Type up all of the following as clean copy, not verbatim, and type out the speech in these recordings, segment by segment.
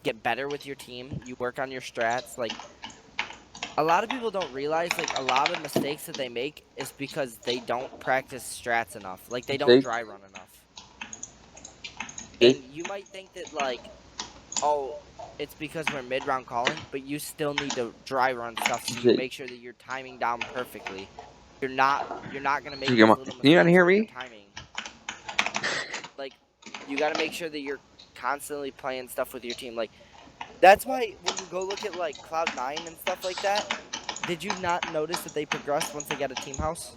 get better with your team. You work on your strats. Like, a lot of people don't realize, like, a lot of mistakes that they make is because they don't practice strats enough. Like, they don't Jake? dry run enough. Jake? And you might think that, like, oh, it's because we're mid-round calling, but you still need to dry run stuff so you Jake? make sure that you're timing down perfectly. You're not gonna make Jake, these little can you not mistakes hear where you're me? timing. Like, you gotta make sure that you're constantly playing stuff with your team. Like, that's why when you go look at, like, Cloud9 and stuff like that, did you not notice that they progressed once they got a team house?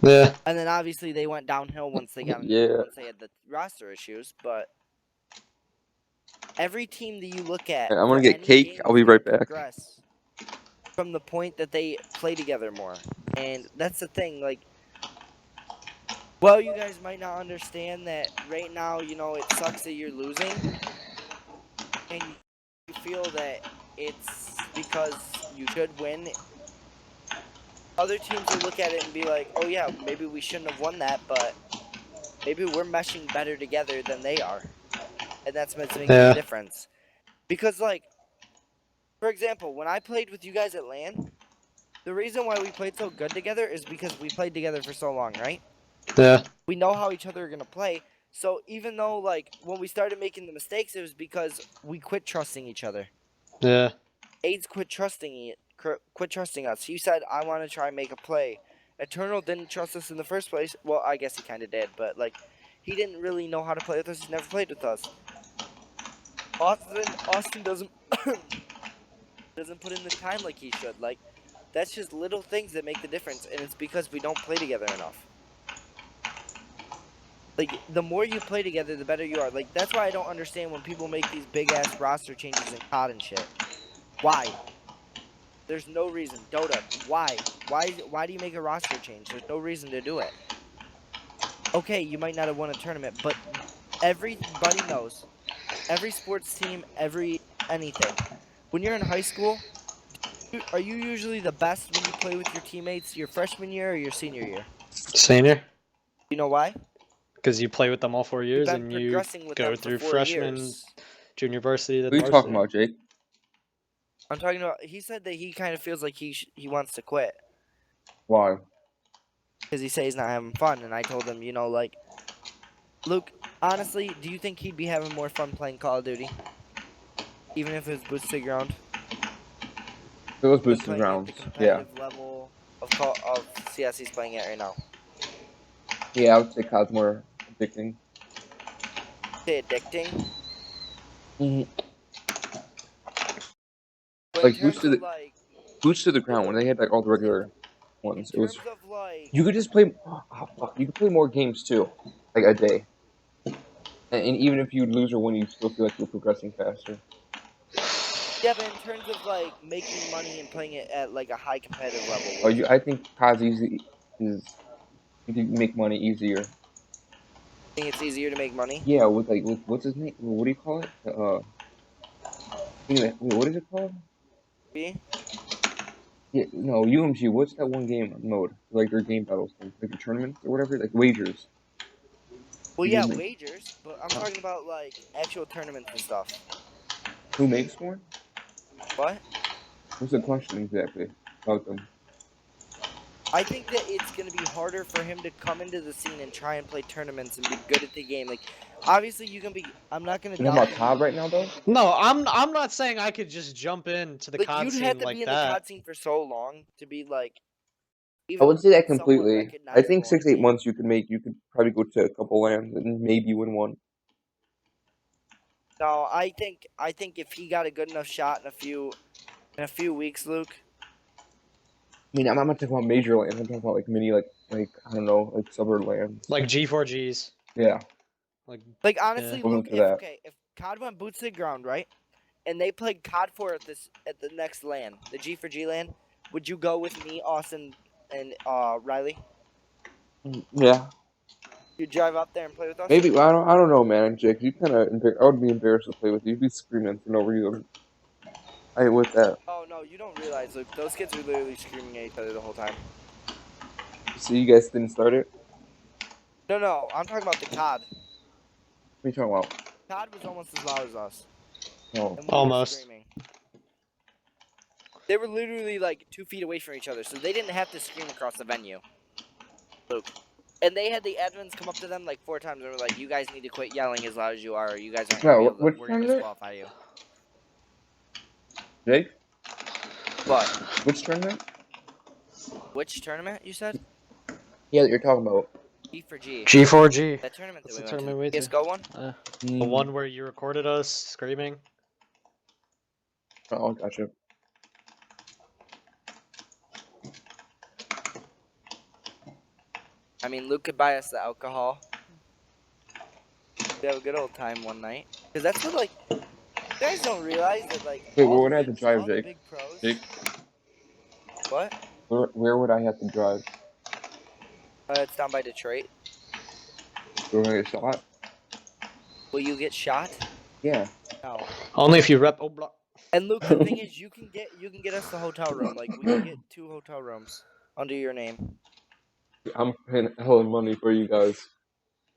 Yeah. And then obviously they went downhill once they got Yeah. once they had the roster issues, but every team that you look at I'm for gonna get any cake. game I'll is be gonna right back. progress from the point that they play together more. And that's the thing, like, well, you guys might not understand that right now, you know, it sucks that you're losing, and you feel that it's because you should win. Other teams will look at it and be like, oh yeah, maybe we shouldn't have won that, but maybe we're meshing better together than they are. And that's what's making the difference. Because, like, for example, when I played with you guys at LAN, the reason why we played so good together is because we played together for so long, right? Yeah. We know how each other are going to play. So even though, like, when we started making the mistakes, it was because we quit trusting each other. Yeah. AIDS quit trusting us. He said, I want to try and make a play. Eternal didn't trust us in the first place. Well, I guess he kind of did, but, like, he didn't really know how to play with us. He's never played with us. Austin doesn't put in the time like he should. Like, that's just little things that make the difference, and it's because we don't play together enough. Like, the more you play together, the better you are. Like, that's why I don't understand when people make these big-ass roster changes in COD and shit. Why? There's no reason. Dota, why? Why do you make a roster change? There's no reason to do it. Okay, you might not have won a tournament, but everybody knows. Every sports team, anything. When you're in high school, are you usually the best when you play with your teammates your freshman year or your senior year? Senior. You know why? Because you play with them all 4 You've years been and you progressing with go them for through 4 freshman, years. junior varsity, then What are you talking varsity. about, Jake? I'm talking about. He said that he kind of feels like he wants to quit Why? because he says he's not having fun. And I told him, you know, like, Luke, honestly, do you think he'd be having more fun playing Call of Duty, even if it was boots to the ground, It was than boosted playing at the rounds. Yeah. competitive level of CS he's playing at right now? Yeah, I would say COD's more addicting. Say addicting. Mm-hmm. But Like boost to the ground look, when they had like all the regular in ones. It was terms of, like, you could just play. Oh, fuck, you could play more games too, like a day. And even if you lose or win, you still feel like you're progressing faster. yeah, but in terms of, like, making money and playing it at, like, a high competitive level, Oh, I think COD's easy is you can make money easier. think it's easier to make money? Yeah, with what's his name? What do you call it? What is it called? B? Yeah, no, UMG. What's that one game mode? Like their game battles thing, like the tournaments or whatever, like wagers. Well, You yeah, can make, wagers, but I'm talking about, like, actual tournaments and stuff. who makes more? What? What's the question exactly about them? I think that it's going to be harder for him to come into the scene and try and play tournaments and be good at the game. Like, obviously, you can be. I'm not going to You know doubt about that COD right now though? No, I'm not saying I could just jump into the Like, COD you'd have scene to be like in the that. COD scene for so long to be, like, I even wouldn't say that somewhat completely. I think recognizable on the 6 8 team. months you could probably go to a couple lands and maybe win one. No, I think if he got a good enough shot in a few weeks, Luke. I mean, I'm not talking about major lands. I'm talking about like mini, like I don't know, like suburb lands. Like G4Gs. Yeah, Like, honestly, Yeah. Luke, equivalent to that. if COD went boots to the ground, right, and they played COD 4 at the next LAN, the G4G LAN, would you go with me, Austin, and Riley? Yeah, You drive up there and play with us? maybe I don't know, man. Jake, you kind of I would be embarrassed to play with you. You'd be screaming for no reason. I ain't with that. Oh no, you don't realize, Luke. Those kids were literally screaming at each other the whole time. So you guys didn't start it? No, I'm talking about the COD. What are you talking about? COD was almost as loud as us. No. and we Almost. were screaming. They were literally like 2 feet away from each other, so they didn't have to scream across the venue. Luke. And they had the admins come up to them like 4 times and were like, "You guys need to quit yelling as loud as you are, or you guys aren't gonna be No, able to. which We're gonna tournament? disqualify you." Jake? But Which tournament? which tournament you said? Yeah, that you're talking about. G for G. G4G. That tournament That's that the we went to. tournament we went to. CS:GO one. The one where you recorded us screaming. Oh, gotcha. I mean, Luke could buy us the alcohol. We have a good old time one night. Cause that's what like you guys don't realize that like Wait, all where the would I have to big, drive, all the Jake? big pros. Jake? What? Where would I have to drive? It's down by Detroit. We're gonna get shot? Will you get shot? Yeah. No. Only if you rep Obla. And Luke, the thing is, you can get us the hotel room. Like we can get 2 hotel rooms under your name. I'm paying hella money for you guys.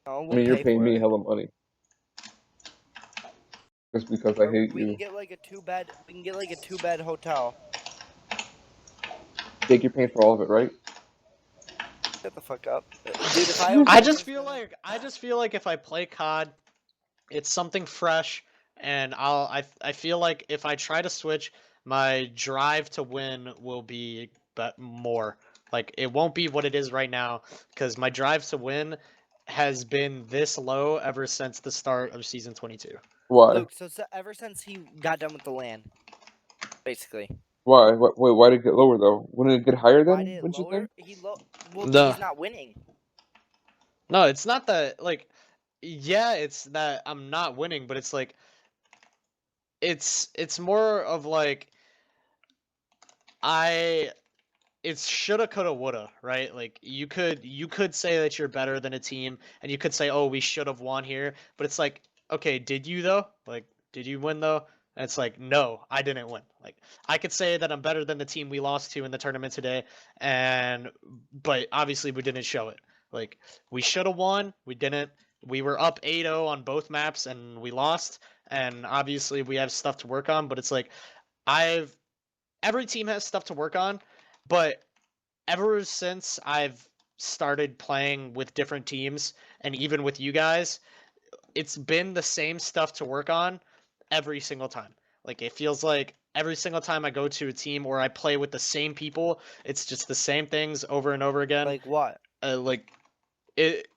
Oh, I we'll mean, you're pay paying for me it. hella money. Just because I Or hate we you. can get like a 2-bed. We can get like a 2-bed hotel. Jake, you're paying for all of it, right? Shut the fuck up, dude. If I owned I a just business feel like if I play COD, it's something fresh, and I feel like if I try to switch, my drive to win will be more. Like it won't be what it is right now, because my drive to win has been this low ever since the start of season 22. Why? Luke, so ever since he got done with the LAN, basically. Why? Wait, why did it get lower though? Wouldn't it get higher Why then? did it Wouldn't you lower? think? Well, because The he's not winning. No, it's not that like yeah, it's that I'm not winning, but it's like it's more of like I it's shoulda coulda woulda, right? Like you could say that you're better than a team and you could say, "Oh, we should have won here." But it's like, "Okay, did you though? Like did you win though?" And it's like, "No, I didn't win." Like I could say that I'm better than the team we lost to in the tournament today, and but obviously we didn't show it. Like we should have won, we didn't. We were up 8-0 on both maps and we lost, and obviously we have stuff to work on, but it's like I've every team has stuff to work on, but ever since I've started playing with different teams and even with you guys, it's been the same stuff to work on every single time. Like it feels like every single time I go to a team or I play with the same people, it's just the same things over and over again. Like what? Like it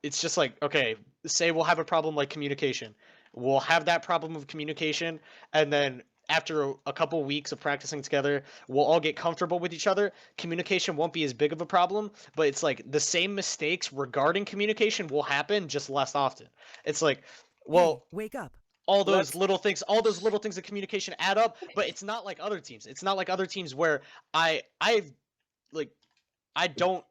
it's just like, okay, say we'll have a problem like communication. We'll have that problem of communication, and then after a couple weeks of practicing together, we'll all get comfortable with each other. Communication won't be as big of a problem, but it's like the same mistakes regarding communication will happen just less often. It's like, well, Hey, wake up. all Well, those little things, all those little things of communication add up, but it's not like other teams. It's not like other teams where I've like I don't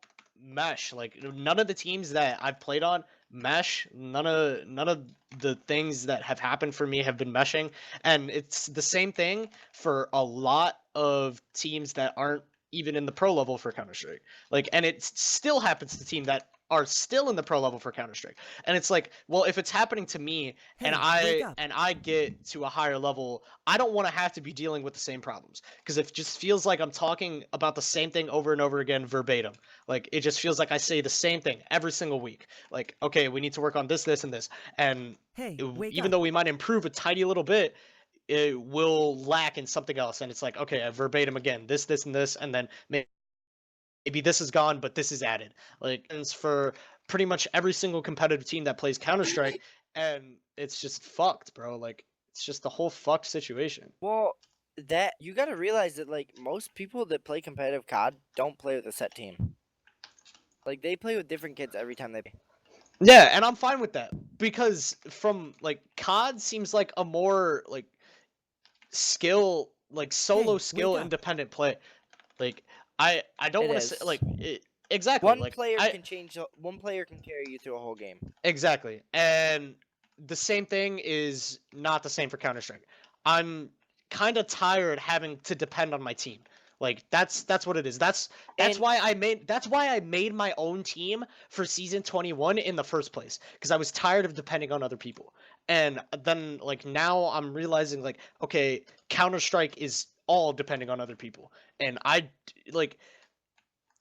mesh. Like none of the teams that I've played on mesh. None of the things that have happened for me have been meshing. And it's the same thing for a lot of teams that aren't even in the pro level for Counter-Strike. Like and it still happens to teams that are still in the pro level for Counter-Strike. And it's like, well, if it's happening to me and Hey, wake up. I get to a higher level, I don't want to have to be dealing with the same problems because it just feels like I'm talking about the same thing over and over again verbatim. Like it just feels like I say the same thing every single week. Like, okay, we need to work on this, this, and this. And Hey, wake even up. though we might improve a tiny little bit, it will lack in something else. And it's like, okay, I verbatim again, this, and this, and then maybe this is gone, but this is added. Like, it's for pretty much every single competitive team that plays Counter Strike, and it's just fucked, bro. Like, it's just the whole fucked situation. Well, that you got to realize that like most people that play competitive COD don't play with a set team. Like they play with different kids every time they play. Yeah, and I'm fine with that because from like COD seems like a more like skill, like solo Hey, skill wake up. independent play. Like I don't It want to say is. like exactly One like player I can change. One player can carry you through a whole game. exactly, and the same thing is not the same for Counter Strike. I'm kind of tired having to depend on my team. Like that's what it is. That's And why I made my own team for season 21 in the first place, because I was tired of depending on other people. And then like now I'm realizing like, okay, Counter-Strike is all depending on other people. And like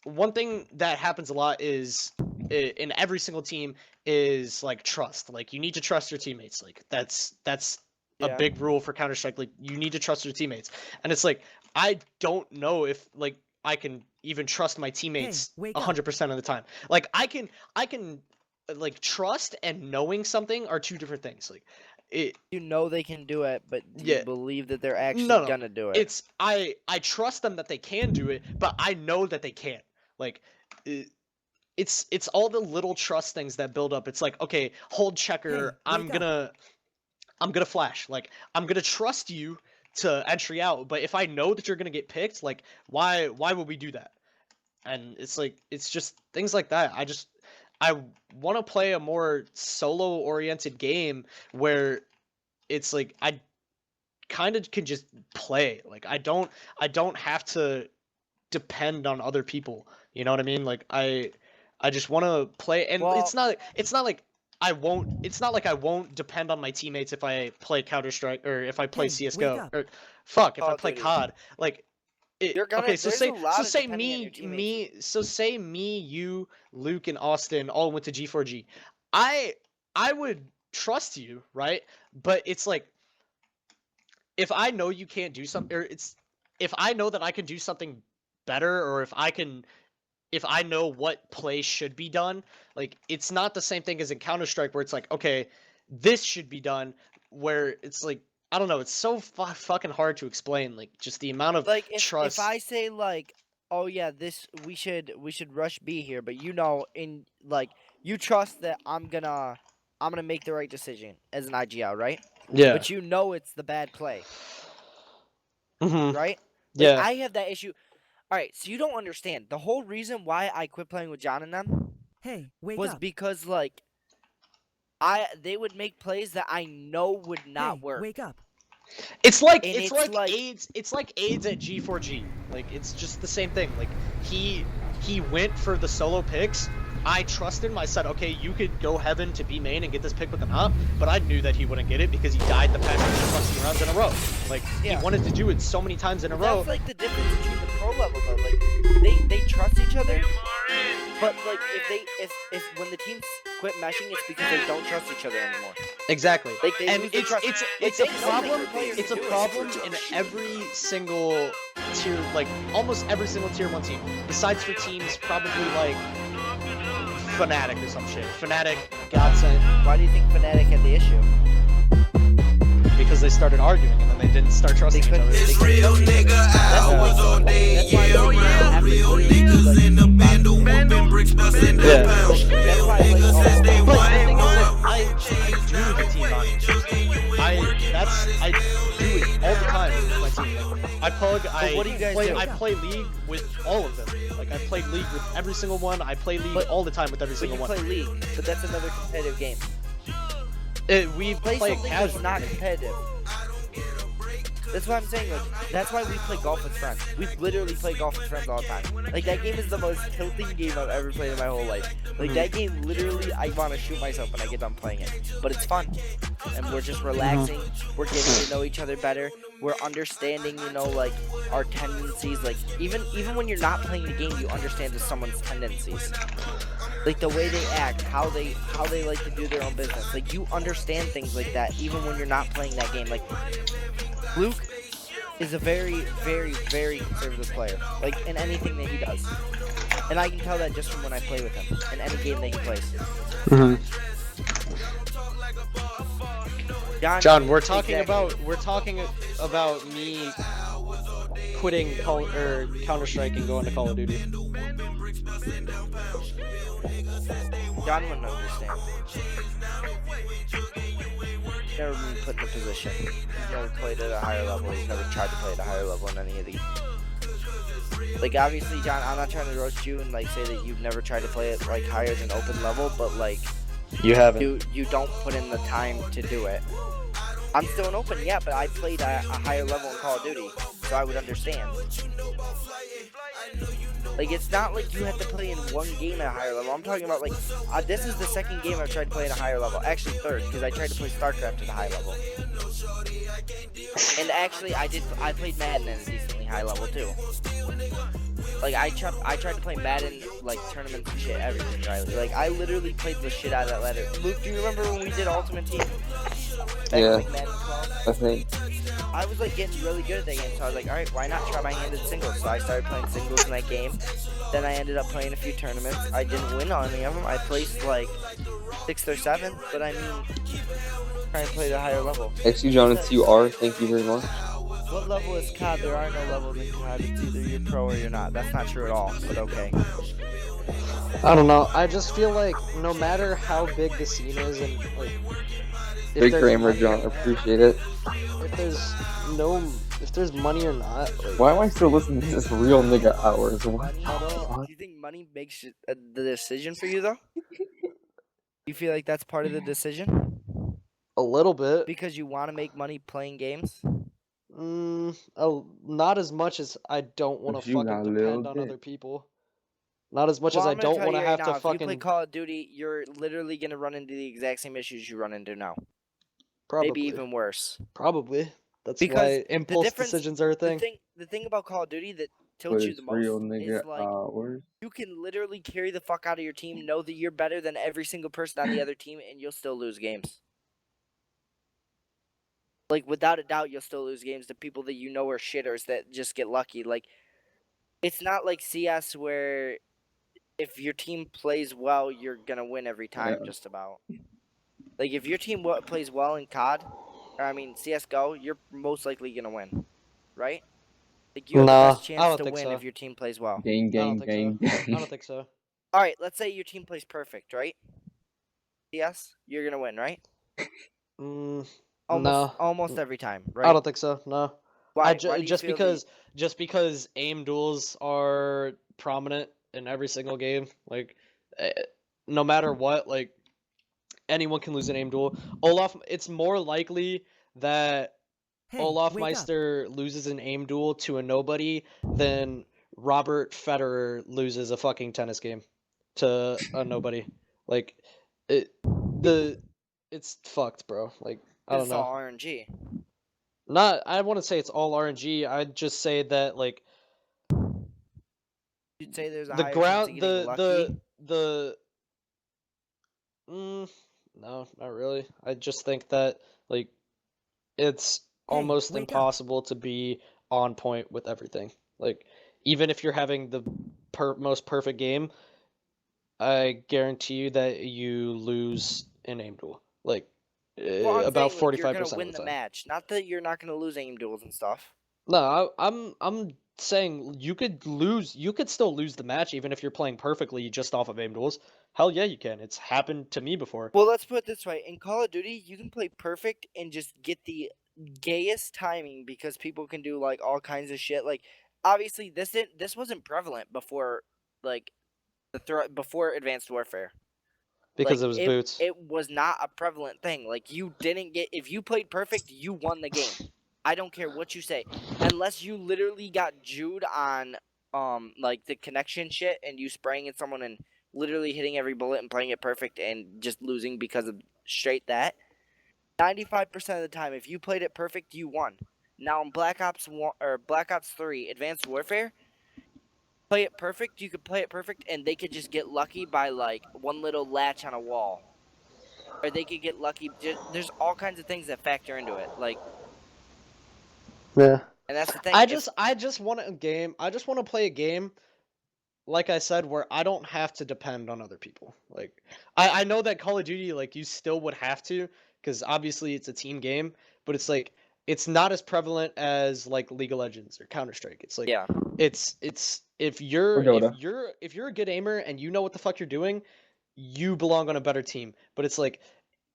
one thing that happens a lot is in every single team is like trust. Like you need to trust your teammates. Like that's a yeah, big rule for Counter-Strike. Like you need to trust your teammates. And it's like I don't know if like I can even trust my teammates wake up. 100% of the time. Like I can like trust and knowing something are two different things. Like it you know they can do it, but do Yeah. you believe that they're actually No. gonna do it? It's I trust them that they can do it, but I know that they can't. Like it's all the little trust things that build up. It's like, okay, hold checker, I'm wake up. gonna flash. Like I'm gonna trust you to entry out, but if I know that you're gonna get picked, like why would we do that? And it's like it's just things like that. I want to play a more solo oriented game where it's like I kind of can just play. Like I don't have to depend on other people. You know what I mean? Like I just want to play, and Well, it's not like I won't. It's not like I won't depend on my teammates if I play Counter Strike or if I play Hey, wake CS:GO up. or fuck if Call I of play Duty. COD. Like You're gonna. okay, so There's say a lot so of say depending on your teammates. say me, you, Luke, and Austin all went to G4G. I would trust you, right? But it's like if I know you can't do something, or if I know that I can do something better, or if I know what play should be done, like it's not the same thing as in Counter-Strike where it's like, okay, this should be done, where it's like I don't know, it's so fucking hard to explain, like just the amount of Like if trust. I say like, oh yeah, this we should rush B here, but you know, in like you trust that I'm gonna make the right decision as an IGL, right? Yeah. But you know it's the bad play, Mm-hmm. right? Like Yeah. I have that issue. All right, so you don't understand. The whole reason why I quit playing with John and them Hey, wake was up. because like they would make plays that I know would not Hey, work. wake up. It's like And it's, it's like, like- AIDS. It's like AIDS at G4G. Like it's just the same thing. Like he went for the solo picks. I trusted him. I said, okay, you could go heaven to be main and get this pick with him up, but I knew that he wouldn't get it because he died the past 2 rounds in a row. Like Yeah. he wanted to do it so many times in a row. That's like the difference between the pro level though. Like they trust each other, but like if when the teams quit meshing, it's because they don't trust each other anymore. Exactly. Like they And lose the trust. it's Like, a they know problem. their players It's a can do it. problem in every single tier, like almost every single tier 1 team. Besides for teams probably like Fnatic or some shit. Fnatic, Godsend, Why do you think Fnatic had the issue? because they started arguing and then they didn't start trusting each couldn't- other. they It's real nigga hours all day, That's why yeah, they around. every Real league, niggas like, in the bando, whooping bricks, busting Yeah. the pound. That's why, Real like, niggas since day But one. the thing is that one. I do the team bonding. I do it all the time with my team. I plug. what do you guys do? I play League with all of them. Like I played League with every single one. I play League But- all the time with every But single you one. play League, but that's another competitive game. We Play play something that's casual. not competitive. That's what I'm saying. Like that's why we play golf with friends. We literally play golf with friends all the time. Like that game is the most tilting game I've ever played in my whole life. Like that game, literally, I want to shoot myself when I get done playing it. But it's fun, and we're just relaxing. We're getting to know each other better. We're understanding, you know, like our tendencies. Like even when you're not playing the game, you understand someone's tendencies. Like the way they act, how they like to do their own business. Like you understand things like that even when you're not playing that game. Like Luke is a very, very, very conservative player. Like in anything that he does, and I can tell that just from when I play with him in any game that he plays. John, we're talking about me quitting Counter-Strike and going to Call of Duty. John wouldn't understand. Never been put in a position. He's never played at a higher level. He's never tried to play at a higher level in any of these. Like obviously, John, I'm not trying to roast you and like say that you've never tried to play it like higher than open level, but like You haven't. you don't put in the time to do it. I'm still in open, yeah, but I played at a higher level in Call of Duty. so I would understand. Like, it's not like you have to play in one game at a higher level. I'm talking about, like, this is the second game I've tried to play at a higher level. Actually, third, because I tried to play StarCraft at a high level. And actually, I played Madden at a decently high level, too. Like, I tried to play Madden, like, tournaments and shit, everything, Riley. Like, I literally played the shit out of that ladder. Luke, do you remember when we did Ultimate Team? Back Yeah. in, like, Madden 12? I think. I was like getting really good at that game, so I was like, all right, why not try my hand at singles? So I started playing singles in that game. Then I ended up playing a few tournaments. I didn't win on any of them. I placed like 6th or 7th, but I mean, trying to play at a higher level. XU John and TUR, thank you very much. What level is COD? There are no levels in COD. It's either you're pro or you're not. That's not true at all, but okay. I don't know. I just feel like no matter how big the scene is, and like, Great grammar, John. Appreciate it. if there's money or not, like, Why am I still listening to this real nigga hours? What? Do you think money makes the decision for you though? You feel like that's part of the decision a little bit. because you want to make money playing games? Not as much as I don't want But to you fucking got a little depend on bit. other people. Not as much Well, as I I'm gonna don't tell want you to right have now, to if you play fucking. Call of Duty, you're literally gonna run into the exact same issues you run into now. Probably. Maybe even worse. Probably. That's Because why impulse difference- decisions are a thing. The thing about Call of Duty that But tilts you it's the most real nigga is like hours. you can literally carry the fuck out of your team, know that you're better than every single person on the other team, and you'll still lose games. Like, without a doubt, you'll still lose games to people that you know are shitters that just get lucky. Like, it's not like CS where if your team plays well, you're gonna win every time, Yeah. just about. Like, if your team plays well in COD, or I mean CS:GO, you're most likely gonna win, right? Like, you have the Nah, best I chance don't to think win so. if your team plays well. Gang, I don't gang, think gang, so. I gang. don't think so. All right, let's say your team plays perfect, right? Yes, you're gonna win, right? No. Almost every time, right? I don't think so. No. Why do you just feel because aim duels are prominent in every single game, like no matter what, like anyone can lose an aim duel. It's more likely that Olaf Meister loses an aim duel to a nobody than Robert Federer loses a fucking tennis game to a nobody. Like it's fucked, bro. Like I don't it's all know. RNG? I wouldn't say it's all RNG. I'd just say that like You'd say there's a the higher chance of ground getting lucky. no, not really. I just think that like it's almost impossible to be on point with everything. Like even if you're having the most perfect game, I guarantee you that you lose an aim duel. Like Well, I'm about saying, like, you're 45% gonna of win the the time. match. Not that you're not gonna lose aim duels and stuff. No, I'm saying you could still lose the match even if you're playing perfectly just off of aim duels. Hell yeah, you can. It's happened to me before. Well, let's put it this way: in Call of Duty, you can play perfect and just get the gayest timing because people can do like all kinds of shit. Like, obviously, this wasn't prevalent before, like before Advanced Warfare. Because Like, it was boots. It was not a prevalent thing. Like, you didn't get if you played perfect, you won the game. I don't care what you say, unless you literally got Jude on like the connection shit and you spraying at someone and literally hitting every bullet and playing it perfect and just losing because of straight that. 95% of the time, if you played it perfect, you won. Now in Black Ops 1 or Black Ops 3 Advanced Warfare, play it perfect, you could play it perfect and they could just get lucky by like one little latch on a wall. Or they could get lucky. There's all kinds of things that factor into it. Like, Yeah. and that's the thing. I just want a game. I just want to play a game, like I said, where I don't have to depend on other people. Like I know that Call of Duty, like you still would have to, because obviously it's a team game, but it's like it's not as prevalent as like League of Legends or Counter-Strike. It's like Yeah. it's if you're Or Dota. if you're a good aimer and you know what the fuck you're doing, you belong on a better team. But it's like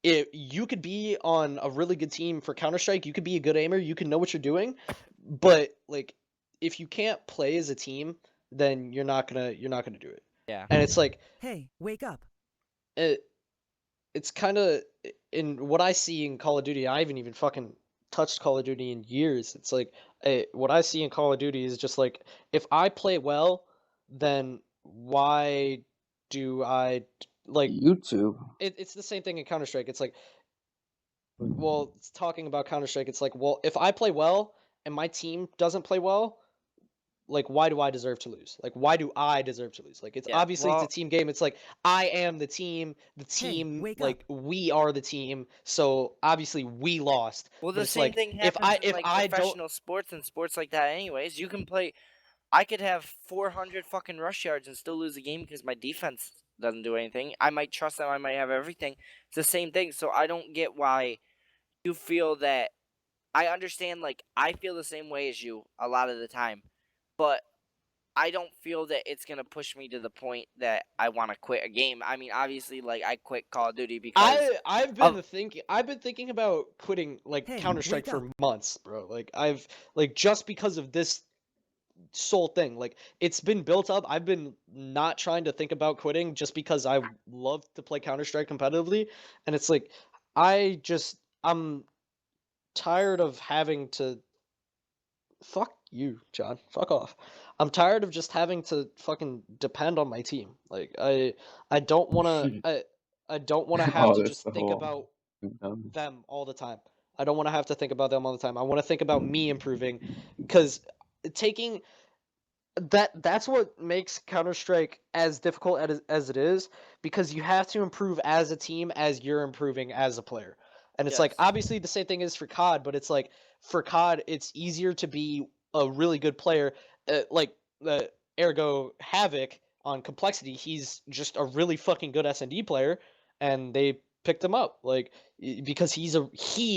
if you could be on a really good team for Counter-Strike, you could be a good aimer, you can know what you're doing, but like if you can't play as a team, then you're not gonna do it. Yeah. And it's like Hey, wake up. it's kind of in what I see in Call of Duty. I haven't even fucking touched Call of Duty in years. It's like what I see in Call of Duty is just like if I play well, then why do I like YouTube. it's the same thing in Counter-Strike. It's like, well, it's talking about Counter-Strike, it's like, well, if I play well and my team doesn't play well, like why do I deserve to lose? Like why do I deserve to lose? Like it's Yeah, obviously it's a well, team game. It's like I am the team, like we are the team. So obviously we lost. well, But the it's same like thing happens in if like I don't professional sports and sports like that. Anyways, you can play. I could have 400 fucking rush yards and still lose a game because my defense doesn't do anything. I might trust them. I might have everything. It's the same thing. So I don't get why you feel that. I understand. Like I feel the same way as you a lot of the time, but I don't feel that it's gonna push me to the point that I want to quit a game. I mean, obviously, like I quit Call of Duty because I've of been thinking about quitting like Counter-Strike for months, bro. Like I've like just because of this sole thing. Like it's been built up. I've been not trying to think about quitting just because I love to play Counter-Strike competitively, and it's like I'm tired of having to fuck you, John. Fuck off. I'm tired of just having to fucking depend on my team. Like I don't want to I don't want to have Oh, to that's just the think whole. about Um, them all the time. I don't want to have to think about them all the time. I want to think about me improving cuz taking that's what makes Counter-Strike as difficult as it is because you have to improve as a team as you're improving as a player. And it's like yes. obviously the same thing is for COD, but it's like for COD it's easier to be a really good player like ergo Havoc on Complexity, he's just a really fucking good S&D player and they picked him up like because he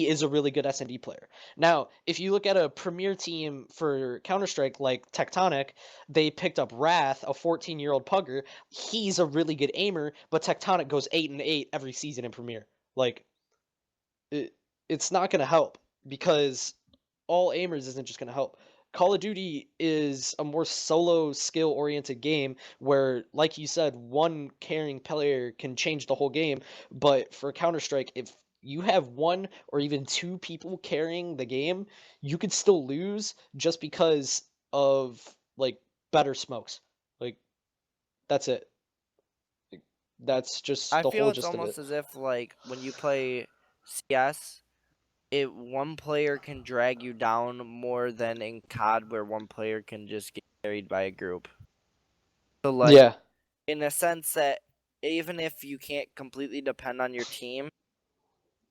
is a really good S&D player. Now, if you look at a premier team for Counter-Strike like Tectonic, they picked up Wrath, a 14-year-old pugger. He's a really good aimer, but Tectonic goes 8-8 every season in Premier. Like, it's not going to help because all aimers isn't just going to help. Call of Duty is a more solo skill oriented game where, like you said, one carrying player can change the whole game. But for Counter Strike, if you have one or even two people carrying the game, you could still lose just because of like better smokes. Like that's it. Like, that's just I the feel whole it's gist of it. almost as if like when you play CS, it one player can drag you down more than in COD where one player can just get carried by a group. So like Yeah. in a sense that even if you can't completely depend on your team,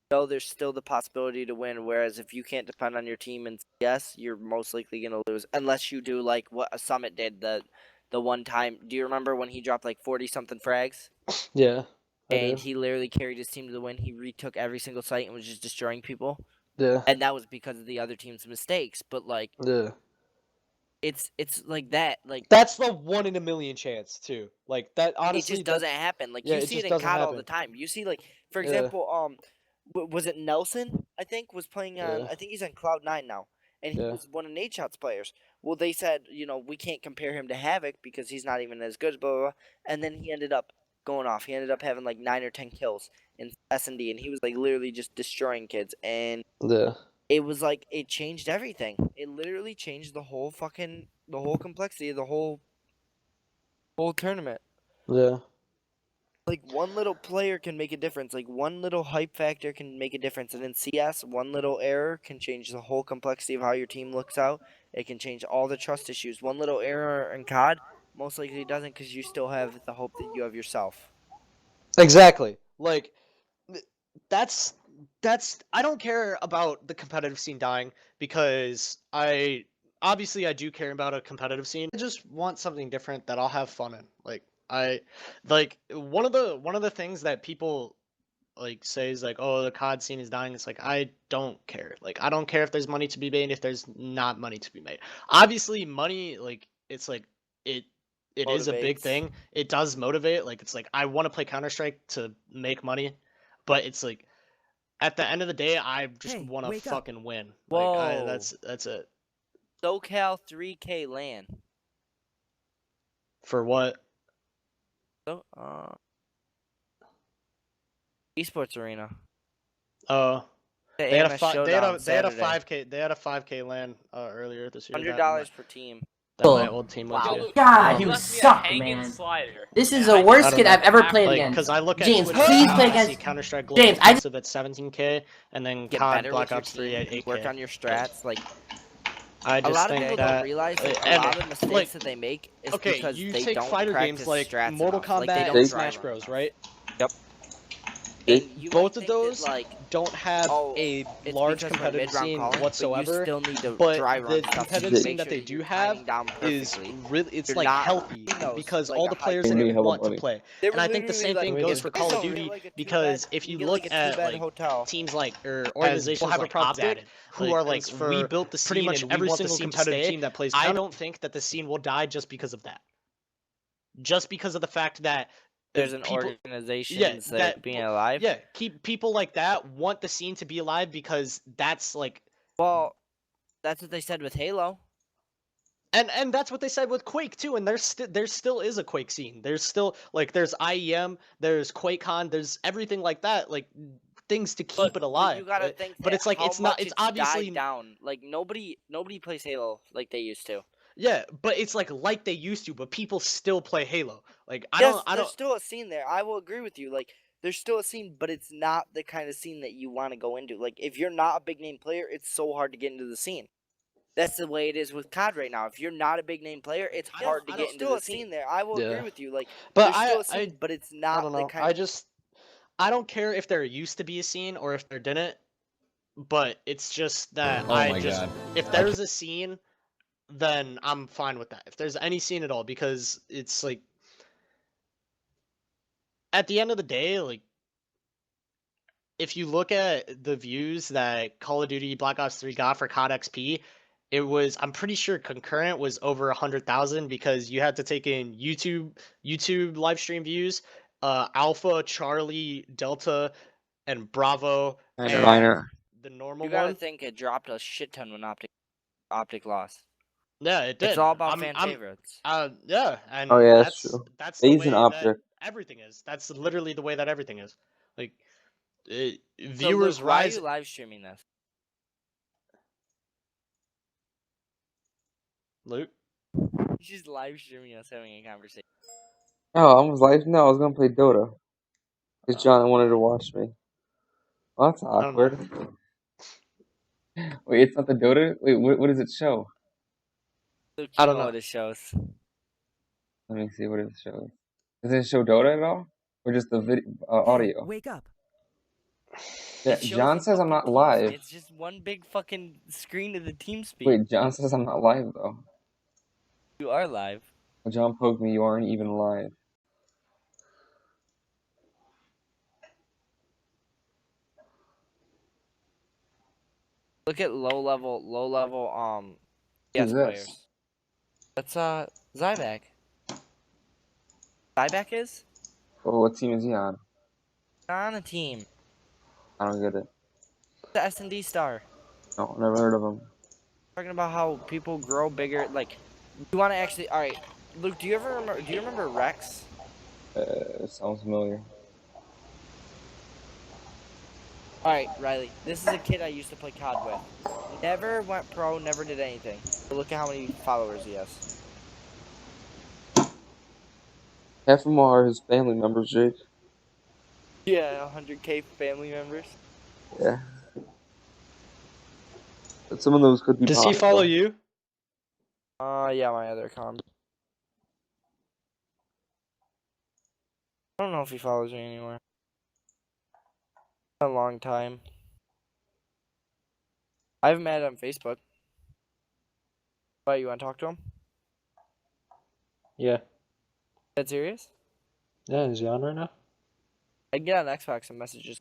though there's still the possibility to win. Whereas if you can't depend on your team in CS, you're most likely gonna lose unless you do like what a Summit did the one time. Do you remember when he dropped like 40 something frags? Yeah. I And do. he literally carried his team to the win. He retook every single site and was just destroying people. Yeah. And that was because of the other team's mistakes. But like Yeah. it's like that. Like That's the 1 in a million chance too. Like that it honestly just doesn't that's happen. Like yeah, you it see it just in doesn't COD all the happen. time. You see like for Yeah. example, was it Nelson? I think was playing on. Yeah. I think he's on Cloud9 now, and he Yeah. was one of Nate Shot's players. Well, they said we can't compare him to Havoc because he's not even as good. Blah blah. Blah. And then he ended up going off. He ended up having like 9 or 10 kills in S&D, and he was like literally just destroying kids. And Yeah. it was like it changed everything. It literally changed the whole complexity of the whole tournament. Yeah. Like one little player can make a difference. Like one little hype factor can make a difference. And in CS, one little error can change the whole complexity of how your team looks out. It can change all the trust issues. One little error in COD most likely doesn't because you still have the hope that you have yourself. Exactly. Like th- that's I don't care about the competitive scene dying because I obviously I do care about a competitive scene. I just want something different that I'll have fun in. Like I like one of the things that people like says like, oh, the COD scene is dying. It's like I don't care. Like I don't care if there's money to be made, if there's not money to be made. Obviously, money like it's like it it is a big Motivates. thing. It does motivate. Like it's like I want to play Counter Strike to make money, but it's like at the end of the day, I just want to fucking win. Like I Whoa. that's it. SoCal 3K LAN. For what? So, esports arena. Uh The They had a AMS fi- showdown they had a Saturday. 5K LAN earlier this year. $100 per team. That my old team went to. God, you Um, suck, man. This is the worst kid I've ever played Like, against. because I look at James, Twitch please right play now, I see against Counter-Strike Global James. I Offensive at 17K, and then Get COD better Black with your Ops 3 team. at 8K. Work on your strats. Like I a just lot of think people that don't realize like, a and, lot of the mistakes like, that they make is okay, because you they take don't fighter practice games like strats Mortal enough. Like, they Kombat don't and dry Smash run Bros, enough. right? Yep. Jake, And you Both might of think those that, like, don't have oh, a it's large because we're competitive mid-round scene calling, whatsoever. but you still need to But dry run the stuff to competitive make scene that sure they that do you're have timing down is perfectly. really, it's You're like not, healthy you know, because like all a the high players in Really it hella want to money. play. They And were I think the literally same like, thing goes for Call of "It's Duty like a because two-bed- if you get look like a at two-bed like hotel." teams like or As organizations we'll have like a prop Optic, dad who like, are like we for built the pretty scene much and we every want the single scene to competitive stay, team that plays I Counter, don't think that the scene will die just because of that. just because of the fact that There's an people, organizations that are being alive. yeah, keep people like that want the scene to be alive because that's like, Well, that's what they said with Halo. and that's what they said with Quake too. And there still is a Quake scene. There's still like there's IEM, there's QuakeCon, there's everything like that, like things to keep it alive. But you gotta think but that it's like how it's not. much It's obviously died down. Like nobody plays Halo like they used to. yeah, but it's like they used to. But people still play Halo. Like I Yes, don't. there's still a scene there. I will agree with you. Like there's still a scene, but it's not the kind of scene that you want to go into. Like if you're not a big name player, it's so hard to get into the scene. That's the way it is with COD right now. If you're not a big name player, it's hard to get into the scene there. I will agree with you. Like But there's still a scene, but it's not I don't know. the kind I don't care if there used to be a scene or if there didn't. But it's just that Oh my god. if there's a scene, then I'm fine with that. If there's any scene at all, because it's like at the end of the day, like if you look at the views that Call of Duty Black Ops 3 got for COD XP, it was I'm pretty sure concurrent was over 100,000 because you had to take in YouTube live stream views, Alpha, Charlie, Delta, and Bravo, and Reiner. the normal You gotta one. think it dropped a shit ton when Optic lost. Yeah, it did. It's all about I'm- fan favorites. Yeah, and Oh, yeah, that's true. that's the He's way an that Optic. everything is. That's literally the way that everything is. Like, So, viewers Luke, why are rise. you live streaming this? Luke, She's live streaming us having a conversation. Oh, I was like, no, I was gonna play Dota. Because John wanted to watch me. Well, that's I don't know. awkward. Wait, it's not the Dota? Wait, what does it show? Luke, I you don't know know. what it shows. Let me see what it shows. Does it show Dota at all? Or just the video, audio? Wake up. Yeah, It shows John the says I'm fucking not team live. speed. It's just one big fucking screen of the team speed. Wait, John says I'm not live though. You are live. John poked me, you aren't even live. Look at low level Who's PS this? players. That's Zyback. Zyback is? Oh, what team is he on? On a team. I don't get it. The S&D star. No, never heard of him. Talking about how people grow bigger. Like, you want to actually? All right, Luke. Do you remember Rex? Sounds familiar. All right, Riley. This is a kid I used to play COD with. Never went pro. Never did anything. But look at how many followers he has. Half of them are his family members, Jake. Yeah, 100K family members. Yeah. But some of those could be Does he follow possible. you? Yeah, my other account. I don't know if he follows me anymore. A long time. I haven't met him on Facebook. Why, you want to talk to him? Yeah. That serious? Yeah, is he on right now? I can get on Xbox and messages.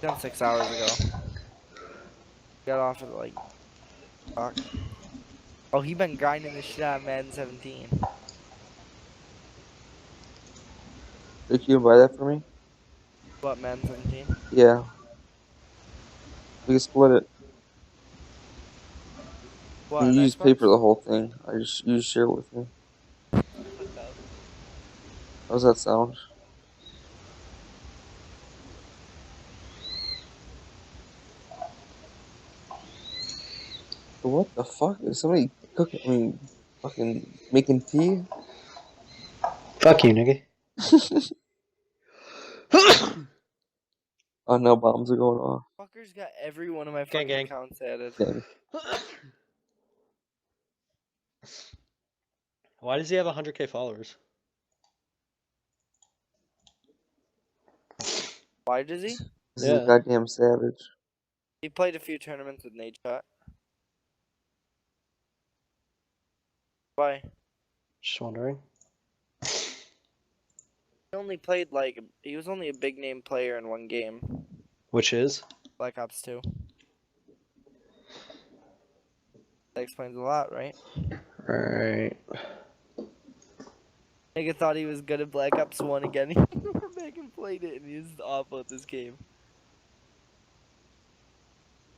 Done 6 hours ago. Got off at like o'clock. Oh, he been grinding the shit out of Madden 17. Think you can buy that for me? What, Madden 17? Yeah. We can split it. What, on You just pay Xbox? for the whole thing. You just share it with me. Fuck up. How's that sound? What the fuck? Is somebody cooking? I mean, fucking making tea? Fuck you, nigga. Oh no, bombs are going off. Fuckers got every one of my Gang, fucking gang. accounts added. Dang. Why does he have 100K followers? Why does he? This is a goddamn savage. He played a few tournaments with Nate Shot. Why? Just wondering. He only played like he was only a big name player in one game. Which is? Black Ops 2. That explains a lot, right? Right. Nigga thought he was good at Black Ops 1 again. He went back and played it, and he was awful at this game.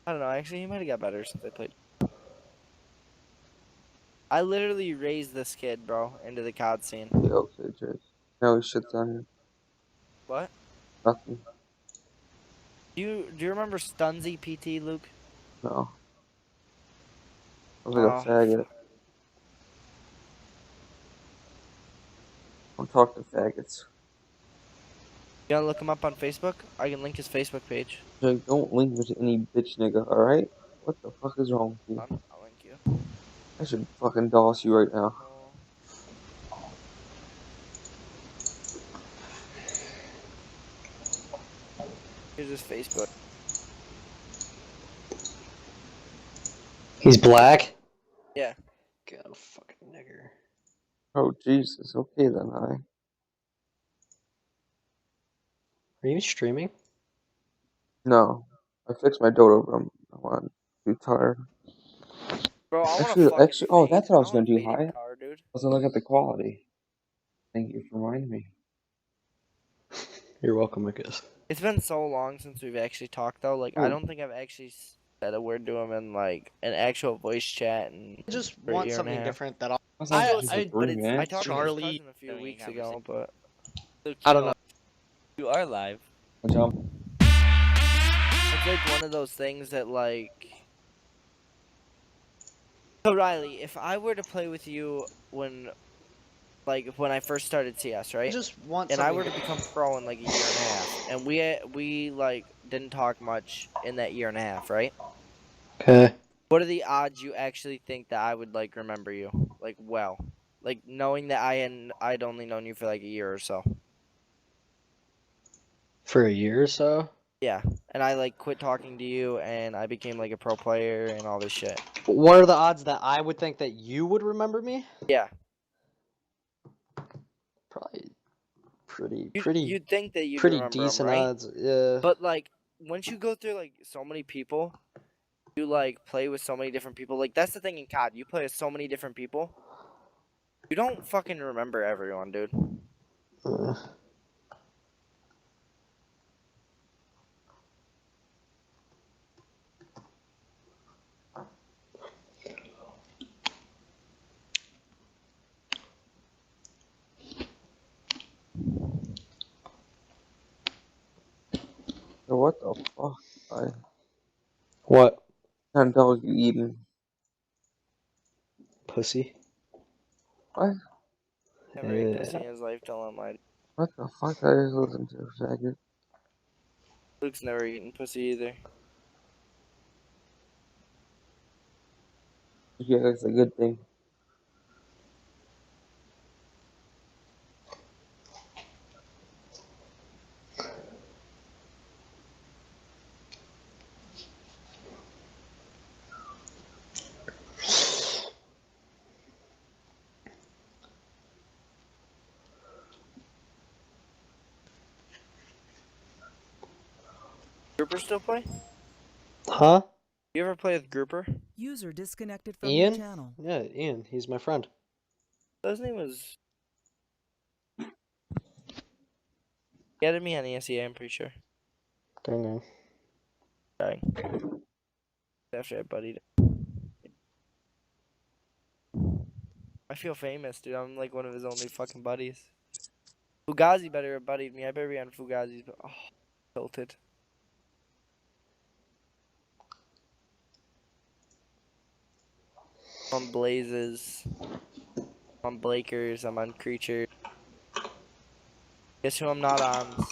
I don't know. Actually, he might have got better since I played. I literally raised this kid, bro, into the COD scene. Yeah, okay, Jake. Now he shit's on you. What? Nothing. Do you remember Stunzy PT, Luke? No. I was like a faggot. Don't talk to faggots. You wanna look him up on Facebook? I can link his Facebook page. Jake, don't link me to any bitch nigga, alright? What the fuck is wrong with you? I'll link you. I should fucking doss you right now. Here's his Facebook. He's black? Yeah. God, fucking nigger. Oh, Jesus. Okay, then, Are you streaming? No. I fixed my dodo room. I'm too tired. Bro, I want Actually, a fucking oh, fade. that's what I I was want gonna a do, faded Hyatt. car, dude. I was gonna look at the quality. Thank you for reminding me. You're welcome, I guess. It's been so long since we've actually talked, though. Like, I Ooh. don't think I've actually said a word to him in, like, an actual voice chat in I just for a want year and a something half. different that I'll... I was I- like, I- for 3 I minutes. talked to his Charlie cousin a few doing weeks a ago, but... I don't know. You are live. Jump. It's like one of those things that, like... So, Riley, if I were to play with you when I first started CS, I right? just want And I something were to different. become pro in, like, a year and a half, and we like, didn't talk much in that year and a half, right? Okay. What are the odds you actually think that I would, like, remember you? Like, well. Like, knowing that I'd only known you for, like, a year or so. For a year or so? Yeah. And I, like, quit talking to you, and I became, like, a pro player and all this shit. What are the odds that I would think that you would remember me? Yeah. Probably pretty You'd think that you'd pretty remember 'em, decent right? odds. Yeah. But, like, once you go through, like, so many people, you, like, play with so many different people. Like, that's the thing in COD. You play with so many different people. You don't fucking remember everyone, dude. So what the fuck? I What? can't tell you eating. Pussy? What? Never ate pussy in his life till I'm like, What the fuck I just listened to, faggot? Luke's never eaten pussy either. Yeah, that's a good thing. Grouper still play? Huh? You ever play with Grouper? User disconnected from Ian? your channel. Yeah, Ian. He's my friend. His name was. He added me on ESEA, I'm pretty sure. Dang. Dying. After I buddied. I feel famous, dude. I'm like one of his only fucking buddies. Fugazi better have buddied me. I better be on Fugazi's, but tilted. I'm on Blazes. I'm on Blakers. I'm on Creature. Guess who I'm not on?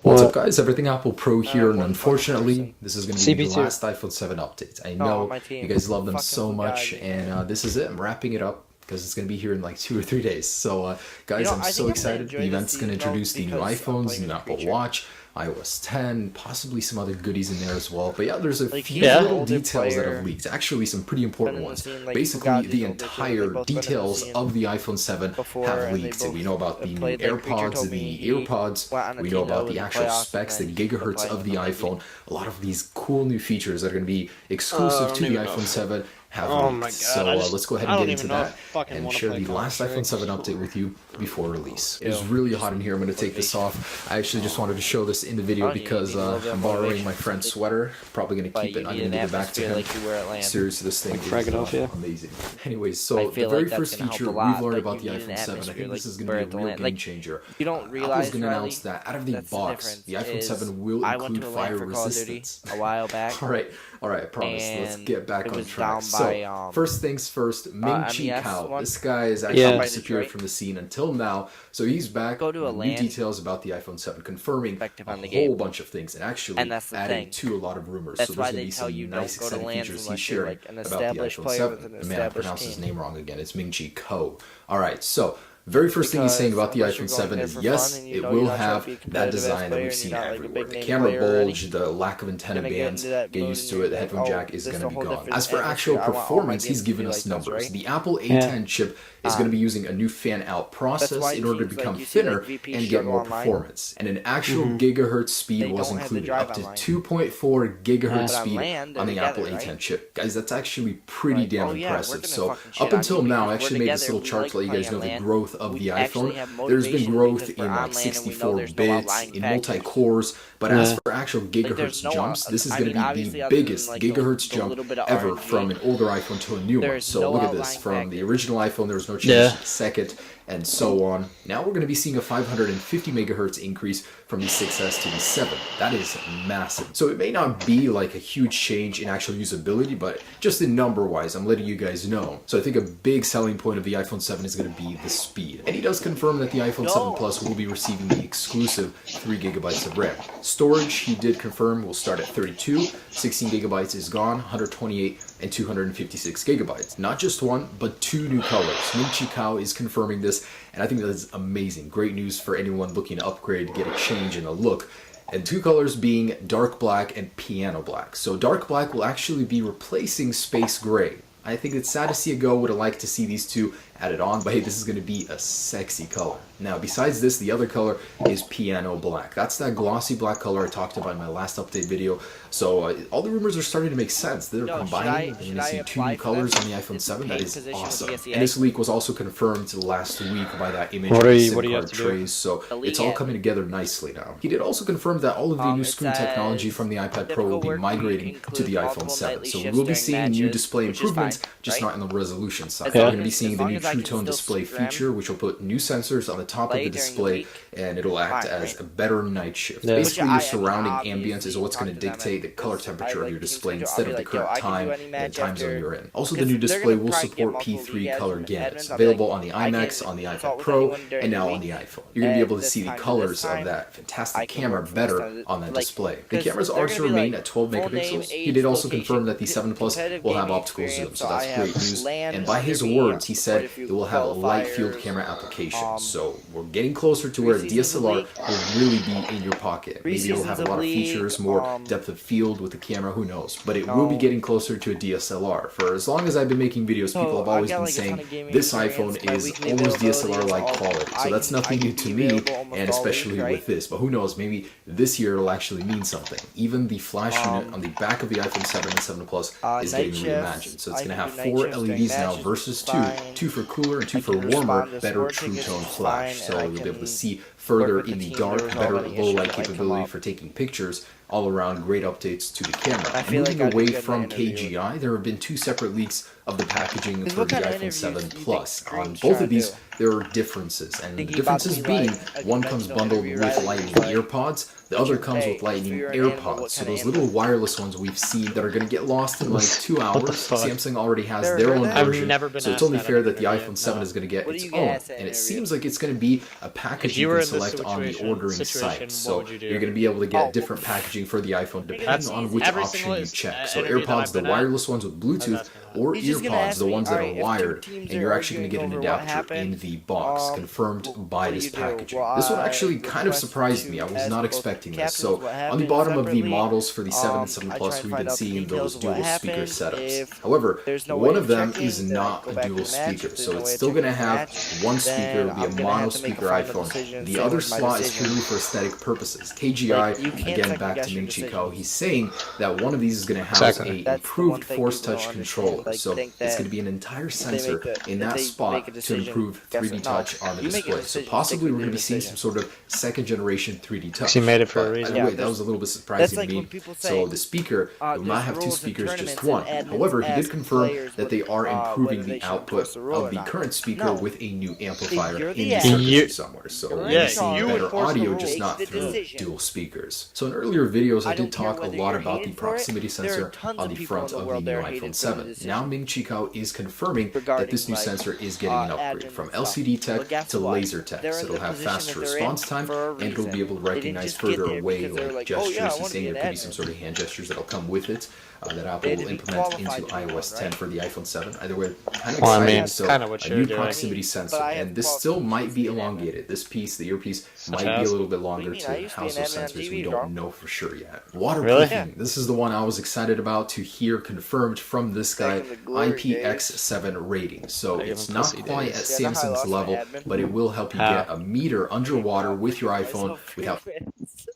What's up, guys? Everything Apple Pro here, and one unfortunately, fucking this is going to be CP2. the last iPhone 7 update. I Oh, know my team. you guys love them Fucking so much, Fugazi. and this is it. I'm wrapping it up because it's going to be here in like 2 or 3 days. So, guys, know, I'm I think so I'm gonna excited. enjoy The this event's going to season, though, introduce the new because I'm iPhones, playing new with Apple Creature. Watch, iOS 10, possibly some other goodies in there as well. But yeah, there's a Like, few he's an little older details that player. have leaked. Actually, some pretty important Been in the ones. scene, like, Basically, Fugazi's the older too. entire They've both been in the details scene of the iPhone 7 before, have and they leaked. So we both know about the new played, like, Creature AirPods told and me the he EarPods. went on a We team know that about was the in actual playoffs, specs, the and then he gigahertz played of the on the iPhone. A lot of these cool new features that are going to be exclusive to the iPhone 7 have Oh leaked. my God, So let's go ahead I and don't get into even know that if I fucking and wanna share play the last Counter-Strike. iPhone 7 update with you before release. It was Yo, really hot in here. I'm going to take this off. I actually just wanted to show this in the video Oh, you because need a little bit of I'm borrowing motivation. my friend's sweater. Probably going to But keep it. you I'm need going to an give it back to atmosphere him. like you were at land. Seriously, this thing is Philadelphia. amazing. Anyways, so I the feel very like that's first gonna help feature a lot. we've learned Like, about the you need iPhone an 7, I atmosphere think this like is you going were to at be a the real land. game Like, changer. you don't Apple's realize, going to Riley, announce that out of the that's the box, difference, the iPhone is 7 will I went include to a land fire for Call of Duty resistance. a while back. All right, I promise. Let's And get back it on was track. down So, by, first things first, Ming Chi MES Kao. one. This guy has actually Yeah. disappeared Detroit. from the scene until now. So he's back. Go to a with new land details about the iPhone 7, confirming perspective a on the whole game. bunch of things, and actually And that's the adding thing. to a lot of rumors. That's so there's why going to they be tell some you nice, don't go to exciting lands features he's unless you're sharing like an about the established iPhone player 7. with an Man, I established pronounced his team. name wrong again. It's Ming Chi Ko. All right, so very first thing he's saying about the Because iPhone unless you're 7 going is there for yes, fun and you it know will you're not trying to have be a that competitive design ass that player we've and seen you're not, like, a everywhere. big The name camera player already, bulge, the lack of antenna gonna get bands, into that get mode used and to you're it. The like, headphone oh, jack is this going is a to be whole gone. different As for atmosphere. actual I want all my performance, he's games to be given us like this, numbers. right? The Apple A10 chip is going to be using a new fan-out process why in order to teams like become you see, like, thinner VP and get struggle more online. performance. And an actual gigahertz speed They was don't have the included, drive up to online. 2.4 gigahertz But on speed land, on the they're Apple together, A10 right? chip. Guys, that's actually pretty Like, damn oh, yeah, we're impressive. gonna So fucking shit up on until you now, I because actually we're made this together, little we chart like to let you guys playing know on the land. growth of the We actually iPhone. have There's been motivation growth because in we're like on land and we know 64 there's no bits, outlying in package. multi-cores, but as for actual Like, gigahertz there's no, jumps, this is I going mean, to be obviously, the other than, biggest like, gigahertz the jump little bit of ever RNG, from an older iPhone to a new one. there's So no look at this, outlying from the package. original iPhone there was no change Yeah. to the second, and so on. Now we're going to be seeing a 550 megahertz increase from the 6S to the 7. That is massive. So it may not be like a huge change in actual usability, but just in number-wise, I'm letting you guys know. So I think a big selling point of the iPhone 7 is going to be the speed. And he does confirm that the iPhone 7 Plus will be receiving the exclusive 3 gigabytes of RAM. Storage, he did confirm, will start at 32, 16 gigabytes is gone, 128 and 256 gigabytes. Not just one, but 2 new colors. Ming Chi Kao is confirming this, and I think that is amazing. Great news for anyone looking to upgrade, get a change in the look. And 2 colors being dark black and piano black. So dark black will actually be replacing space gray. I think it's sad to see it go, would have liked to see these two added on, but hey, this is going to be a sexy color. Now, besides this, the other color is piano black. That's that glossy black color I talked about in my last update video. So all the rumors are starting to make sense. They're combining, and you see 2 new colors on the iPhone 7. That is awesome. And this leak was also confirmed last week by that image of the SIM card trays, so it's all coming together nicely now. He did also confirm that all of the new screen technology from the iPad Pro will be migrating to the iPhone 7. So we will be seeing new display improvements, just not in the resolution side. We're going to be seeing the new True Tone display feature, which will put new sensors on the top of the display, and it'll act as a better night shift. Basically, your surrounding ambience is what's going to dictate the color temperature of your display instead of the current time and time zone you're in. Also, the new display will support P3 color gamut. It's available on the iMac, on the iPad Pro, and now on the iPhone. You're going to be able to see the colors of that fantastic camera better on that display. The cameras also remain at 12 megapixels. He did also confirm that the 7 Plus will have optical zoom, so that's great news. And by his words, he said few it will have a light field qualifiers, camera application. So we're getting closer to where a 3 seasons of DSLR league. will really be in your pocket. 3 Maybe it'll have seasons a of lot of league, features, more depth of field with the camera, who knows. But it will be No. getting closer to a DSLR. For as long as I've been making videos, people have I've always got, been like, a ton saying of gaming this experience. iPhone My is weekly almost availability is DSLR-like all- quality. So I that's can- nothing I new can to be me, available almost and all especially week, with right? this. But who knows, maybe this year it'll actually mean something. Even the flash unit on the back of the iPhone 7 and 7 Plus is night getting shifts, reimagined. So it's I going to can have do night 4 shifts during LEDs now matches, versus which 2. is fine. 2 for cooler and 2 I for can warmer, respond to better sport true tickets, tone which is flash. fine, So and I you'll be able to can see work further with the in the team dark, to resolve better any low issues light that might come capability up. for taking pictures, all around great updates to the camera. I feel like Moving I'd be away good in from an interview. KGI, there have been 2 separate leaks of the packaging Because for what the kind of iPhone interviews 7 do you think Plus. On Cringe both trying of to these, do? there are differences, and the Think he about to differences be being like a one comes conventional bundled interview, with right? Lightning He's like, AirPods, the "What's other your comes pay? with If Lightning you're an animal, AirPods. what So kind of those little animal?" wireless ones we've seen that are going to get lost in like 2 hours. the fuck? Samsung already has Never their heard own that? I've version, never been so it's asked only that fair in that the an interview, iPhone 7 no. is going to get What do its you get own. asked in And an it interview? seems like it's going to be a package If you you were can in this select on the situation, ordering what site. would you do? So you're going to be able to get Oh, different packaging for the iPhone depending That's on which every option single you check. So interview that AirPods, I've the been at, wireless ones with Bluetooth, asking that. or He's just gonna earpods, ask the me, ones that are "Alright, if two wired, teams and are you're actually going to get arguing an over what adapter in happened, the box, confirmed by what do this you do?" packaging. Well, This one I actually kind of request surprised to me. I was ask not both expecting this. captains So what on the happened bottom of the separately. models for the 7 and I 7 try Plus, and we've find been out the seeing details those of what dual speaker happened. setups. If However, there's no one way of of them checking, is then I not go a back to dual the match. speaker, If there's so no it's way of still going to checking the have match, one speaker, then it'll be a I'm gonna mono have to make a speaker final iPhone. decision. The Same other with my slot is decision. purely for aesthetic purposes. Like, KGI, you can't again, second back to guess your Ming Chi Kao, decisions. he's saying that one of these is going to house Exactly. a That's the one improved thing force people touch don't controller. understand. Like, So think it's that going to be an entire they sensor make a, in that that they spot make a to decision. improve Guess 3D what? No, touch on the you make a display. So decision, stick possibly with we're going your to be seeing some decision. sort of second generation 3D touch. He made it for a But reason. either way, Yeah, that was a little bit That's surprising like to when me. people say, So the speaker will not there's have 2 rules in speakers, just tournaments one. and admins However, he did ask confirm players that they are whether improving they the should output enforce the rule or of the not. current speaker No. with a new amplifier you're in the the admin, circuitry somewhere. So you're we're in going to see charge, you better enforce the audio, rules. just Make not the through decision. dual speakers. So in earlier videos, I I don't did care talk a whether lot you're about the hated for it. proximity There are sensor tons on of the people front in the of the world new that are iPhone hated for the 7. decision. Now Ming Chi Kao is confirming that Regarding, this new like, sensor is getting an upgrade admins from and stuff. LCD But tech guess to what? laser tech. They're So in it'll the have position faster that they're in response time, for a and it'll be reason. able to They didn't recognize just get further there away because they were like like, "Oh, yeah, I gestures. He's wanna saying be there an could be some admin." sort of hand gestures that'll come with it that Apple They will had to be implement qualified into to be one, iOS 10 right? for the iPhone 7. Either way, kind of Well, I exciting. mean, So kinda what a you're new doing. proximity sensor, I have and this qualifications still might to be be an admin. elongated. This piece, the earpiece, might Such be a as? little bit longer What do you mean? I to used to be house an those admin on sensors. We TV, don't bro. know for sure yet. Waterproofing. Really? This is the one I was excited about to hear confirmed from this guy. Back in the glory IPX7 rating. So Back in it's the not pussy quite days. at Yeah, I know how I Samsung's lost my level, admin. but it will help you How? get a meter underwater with your iPhone Myself without famous.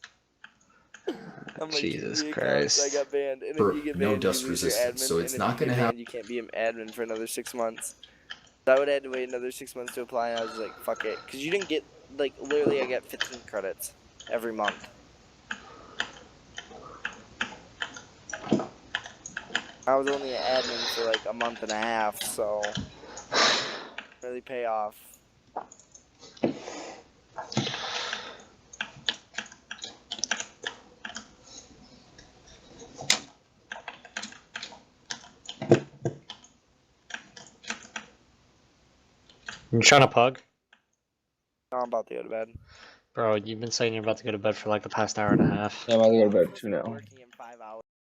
I'm like, Jesus "TV accounts, I Christ. got banned, and for if you get no banned, dust you lose your resistance. admin, So it's and not if you going to get have banned, you can't be an admin for another 6 months. So I would have to wait another 6 months to apply, and I was like, fuck it, because you didn't get, like, literally I got 15 credits every month. I was only an admin for like a month and a half, so really pay off. You trying to pug? Now I'm about to go to bed. Bro, you've been saying you're about to go to bed for like the past hour and a half. Yeah, I'm about to go to bed too now. Working in 5 hours.